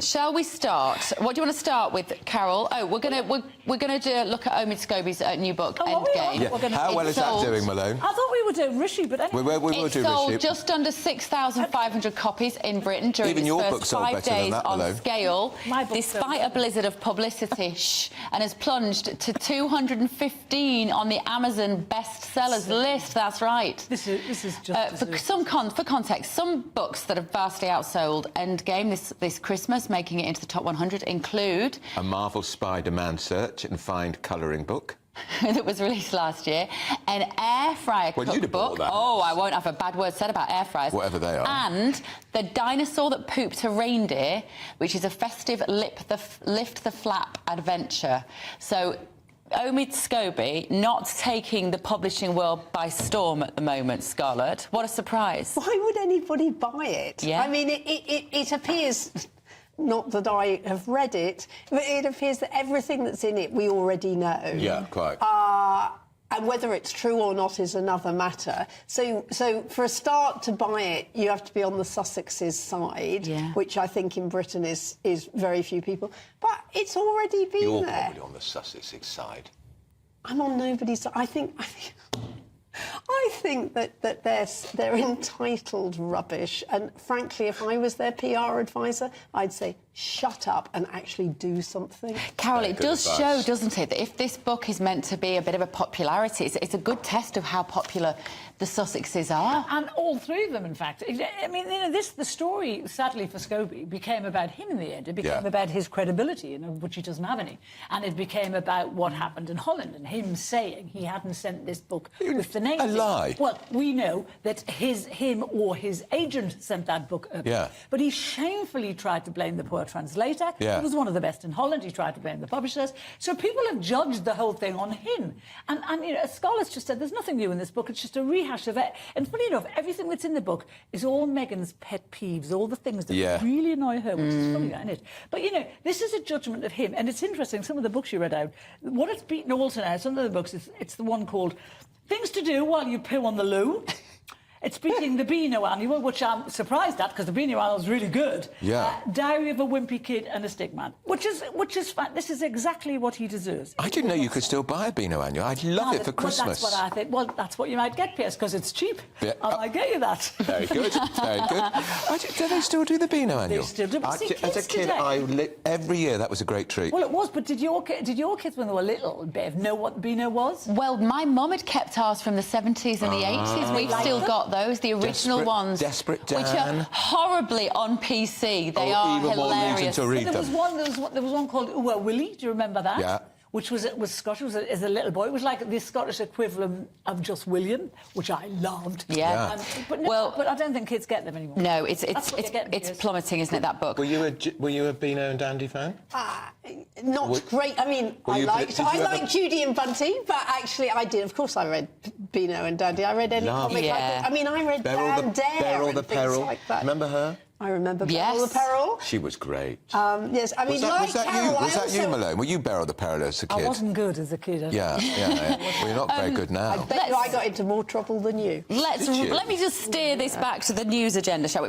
Shall we start? What do you want to start with, Carol? Oh, we're gonna look at Omid Scobie's new book, Endgame. Yeah. How well is that doing, Malone? I thought we were doing Rishi, but anyway. We will do sold Rishi. just under 6,500 copies in Britain during Even its your first book sold 5 better than days that, on Malone. scale, despite a blizzard of publicity, and has plunged to 215 on the Amazon bestsellers list. That's right. This is just for context, some books that have vastly outsold Endgame this Christmas, making it into the top 100, include A Marvel Spider-Man Search and Find colouring book. that was released last year, an air fryer Well, you'd have bought cookbook. that. Oh, I won't have a bad word said about air fryers. Whatever they are. And The Dinosaur That Pooped a Reindeer, which is a festive lift the flap adventure. So Omid Scobie not taking the publishing world by storm at the moment, Scarlett. What a surprise. Why would anybody buy it? Yeah. I mean, it appears, not that I have read it, but it appears that everything that's in it we already know. Yeah, quite. And whether it's true or not is another matter. So for a start, to buy it, you have to be on the Sussexes side, which I think in Britain is very few people. But it's already been You're there. probably on the Sussexes side. I'm on nobody's side. I think that they're entitled rubbish, and frankly, if I was their PR advisor, I'd say shut up and actually do something. Carol, it does show, doesn't it, that if this book is meant to be a bit of a popularity, it's a good test of how popular the Sussexes are. And all three of them, in fact. I mean, you know, the story, sadly for Scobie, became about him in the end. It became about his credibility, which he doesn't have any. And it became about what happened in Holland and him saying he hadn't sent this book with the name. A lie. Well, we know that him or his agent sent that book up. But he shamefully tried to blame the poor translator. He was one of the best in Holland. He tried to blame the publishers. So people have judged the whole thing on him. And you know, as Scarlett's just said, there's nothing new in this book. It's just a rehash of it. And funny enough, everything that's in the book is all Meghan's pet peeves, all the things that really annoy her, which is funny, isn't it? But, you know, this is a judgment of him. And it's interesting, some of the books you read out, what it's beaten all to now, some of the books, it's the one called Things to Do While You Poo on the Loo. It's beating the Beano Annual, which I'm surprised at, because the Beano Annual is really good. Diary of a Wimpy Kid and a Stickman, which is fine. This is exactly what he deserves. I didn't know you could still buy a Beano Annual. I'd love it for Christmas. Well, that's what I think. Well, that's what you might get, Piers, because it's cheap. I might get you that. Very good, very good. Do they still do the Beano Annual? They still do. But see, as a kid, every year that was a great treat. Well, it was, but did your kids, when they were little, Bev, know what Beano was? Well, my mum had kept ours from the 70s and the 80s. We've still got those, the original ones. Desperate Dan. Which are horribly on PC. They are even hilarious. More to read there them. was one called Ooh Willie. Do you remember that? Yeah. Which was Scottish, as a little boy. It was like the Scottish equivalent of Just William, which I loved. But I don't think kids get them anymore. No, it's plummeting, isn't it, that book? Were you a Beano and Dandy fan? Not great. I mean, I liked Judy and Bunty, but actually I did. Of course, I read Beano and Dandy. I read any comic. I mean, I read Dan Dare Beryl the and things Peril. like that. Remember her? I remember Beryl the Peril. She was great. Yes, I mean, was that you, Malone? Were you Beryl the Peril as a kid? I wasn't good as a kid. Yeah. Well, you're not very good now. I bet you I got into more trouble than you. Let me just steer this back to the news agenda, shall we?